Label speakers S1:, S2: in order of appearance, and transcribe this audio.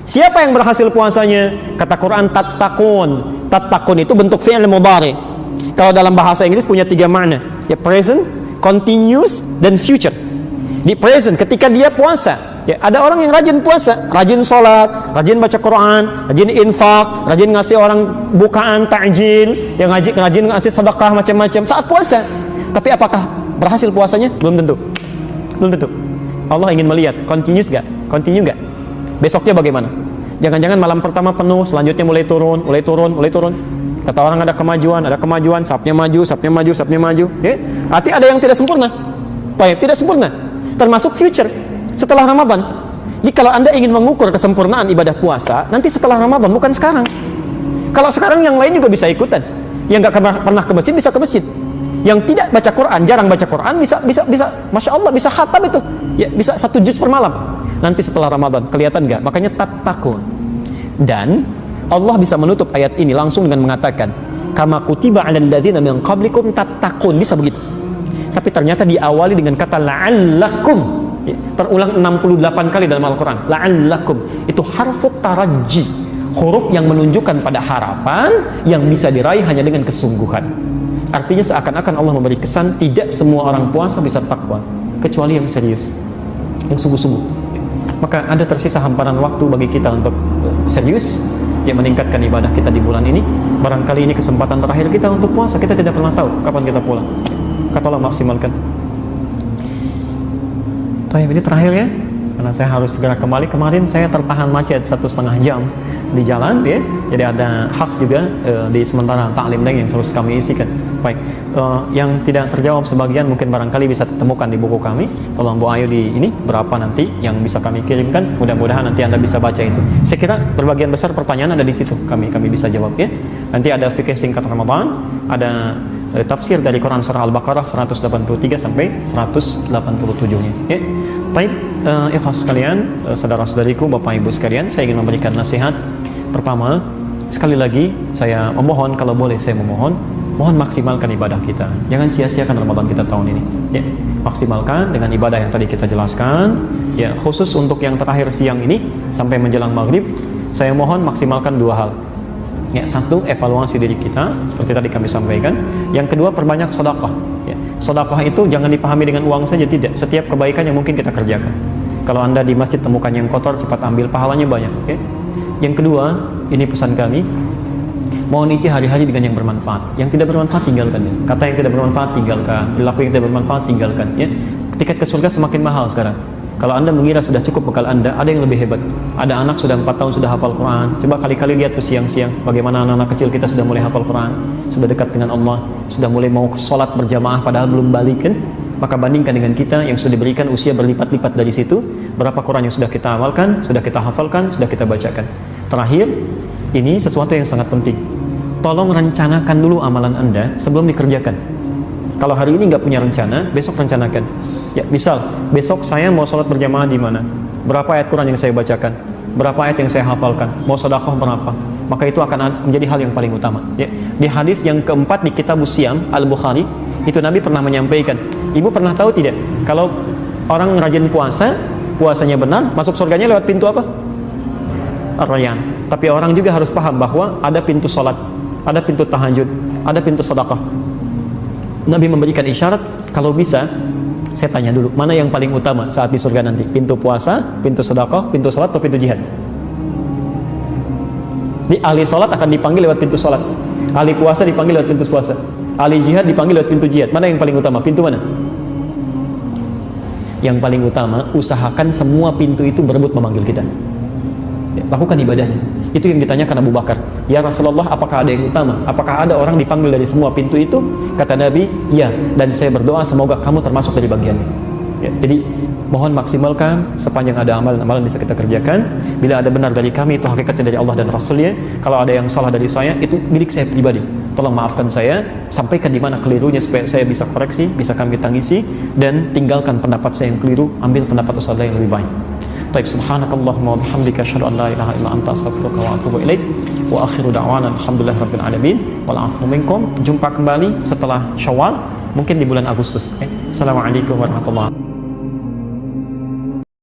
S1: Siapa yang berhasil puasanya? Kata Quran, tattaqun. Tattaqun itu bentuk fi'il mudhari. Kalau dalam bahasa Inggris punya 3 makna, ya present, continuous, dan future. Di present ketika dia puasa, ya ada orang yang rajin puasa, rajin sholat, rajin baca Quran, rajin infak, rajin ngasih orang bukaan takjil, yang rajin ngasih sedekah macam-macam saat puasa. Tapi apakah berhasil puasanya? Belum tentu. Belum tentu. Allah ingin melihat continuous gak? Continue gak? Besoknya bagaimana? Jangan-jangan malam pertama penuh, selanjutnya mulai turun. Kata orang ada kemajuan, sapnya maju. Ya? Arti ada yang tidak sempurna. Baik, tidak sempurna. Termasuk future setelah Ramadan. Jadi kalau Anda ingin mengukur kesempurnaan ibadah puasa, nanti setelah Ramadan, bukan sekarang. Kalau sekarang yang lain juga bisa ikutan. Yang gak pernah ke masjid bisa ke masjid. Yang tidak baca Quran, jarang baca Quran, bisa, Masya Allah, bisa khatam itu. Ya, bisa 1 juz per malam. Nanti setelah Ramadan, kelihatan gak? Makanya tattaqun. Dan Allah bisa menutup ayat ini langsung dengan mengatakan, kama kutiba 'alal ladzina min qablikum tattaqun, bisa begitu. Tapi ternyata diawali dengan kata la'allakum, ya, terulang 68 kali dalam Al-Quran. La'allakum itu harfu taraji, huruf yang menunjukkan pada harapan yang bisa diraih hanya dengan kesungguhan. Artinya seakan-akan Allah memberi kesan tidak semua orang puasa bisa takwa, kecuali yang serius, yang sungguh-sungguh. Maka ada tersisa hamparan waktu bagi kita untuk serius, yang meningkatkan ibadah kita di bulan ini. Barangkali ini kesempatan terakhir kita untuk puasa. Kita tidak pernah tahu kapan kita pulang. Kata Allah, maksimalkan. Ini terakhir ya, karena saya harus segera kembali. Kemarin saya tertahan macet 1,5 jam di jalan ya, jadi ada hak juga di sementara taklim lain yang harus kami isikan. Baik, yang tidak terjawab sebagian mungkin barangkali bisa ditemukan di buku kami. Tolong Bu Ayu di ini berapa nanti yang bisa kami kirimkan. Mudah-mudahan nanti Anda bisa baca itu. Saya kira berbagian besar pertanyaan ada di situ. Kami bisa jawab ya. Nanti ada fikih singkat Ramadan, ada tafsir dari Quran surah Al-Baqarah 183 sampai 187-nya. Ya. Baik, ikhlas sekalian, saudara-saudariku, Bapak Ibu sekalian, saya ingin memberikan nasihat. Pertama, sekali lagi saya memohon, kalau boleh saya mohon maksimalkan ibadah kita. Jangan sia-siakan Ramadan kita tahun ini. Ya, maksimalkan dengan ibadah yang tadi kita jelaskan. Ya, khusus untuk yang terakhir siang ini sampai menjelang maghrib, saya mohon maksimalkan 2 hal. Ya, 1, evaluasi diri kita seperti tadi kami sampaikan. Yang kedua, perbanyak sedekah. Ya, sedekah itu jangan dipahami dengan uang saja, tidak. Setiap kebaikan yang mungkin kita kerjakan. Kalau Anda di masjid temukan yang kotor, cepat ambil, pahalanya banyak. Ya. Yang kedua, ini pesan kami, mohon isi hari-hari dengan yang bermanfaat. Yang tidak bermanfaat tinggalkan. Ya. Kata yang tidak bermanfaat tinggalkan, perilaku yang tidak bermanfaat tinggalkan. Ya. Tiket ke surga semakin mahal sekarang. Kalau Anda mengira sudah cukup bekal Anda, ada yang lebih hebat. Ada anak sudah 4 tahun sudah hafal Quran. Coba kali-kali lihat tuh siang-siang bagaimana anak-anak kecil kita sudah mulai hafal Quran, sudah dekat dengan Allah, sudah mulai mau sholat berjamaah padahal belum balik kan. Maka bandingkan dengan kita yang sudah diberikan usia berlipat-lipat dari situ, berapa Quran yang sudah kita amalkan, sudah kita hafalkan, sudah kita bacakan. Terakhir, ini sesuatu yang sangat penting. Tolong rencanakan dulu amalan Anda sebelum dikerjakan. Kalau hari ini nggak punya rencana, besok rencanakan. Ya, misal besok saya mau sholat berjamaah di mana? Berapa ayat Quran yang saya bacakan? Berapa ayat yang saya hafalkan? Mau sedekah berapa? Maka itu akan menjadi hal yang paling utama. Ya. Di hadis yang keempat di kitab Siyam Al-Bukhari, itu Nabi pernah menyampaikan. Ibu pernah tahu tidak? Kalau orang rajin puasa, puasanya benar, masuk surganya lewat pintu apa? Ar-Rayyan. Tapi orang juga harus paham bahwa ada pintu sholat, ada pintu tahajud, ada pintu sedekah. Nabi memberikan isyarat, kalau bisa saya tanya dulu, mana yang paling utama saat di surga nanti? Pintu puasa, pintu sedekah, pintu salat, atau pintu jihad? Di ahli salat akan dipanggil lewat pintu salat. Ahli puasa dipanggil lewat pintu puasa. Ahli jihad dipanggil lewat pintu jihad. Mana yang paling utama? Pintu mana? Yang paling utama, usahakan semua pintu itu berebut memanggil kita. Ya, lakukan ibadahnya. Itu yang ditanyakan Abu Bakar. Ya Rasulullah, apakah ada yang utama? Apakah ada orang dipanggil dari semua pintu itu? Kata Nabi, ya. Dan saya berdoa semoga kamu termasuk dari bagiannya. Ya, jadi mohon maksimalkan sepanjang ada amalan-amalan bisa kita kerjakan. Bila ada benar dari kami, itu hakikatnya dari Allah dan Rasulnya. Kalau ada yang salah dari saya, itu milik saya pribadi. Tolong maafkan saya, sampaikan di mana kelirunya supaya saya bisa koreksi, bisa kami tangisi, dan tinggalkan pendapat saya yang keliru, ambil pendapat ustaz yang lebih baik. Baik, subhanakallahumma wa bihamdika asyhadu an la ilaha illa anta astaghfiruka wa atubu ilaik. Wa akhiru da'wana alhamdulillahirabbil alamin wal 'afu minkum. Jumpa kembali setelah Syawal, mungkin di bulan Agustus. Assalamualaikum warahmatullahi wabarakatuh.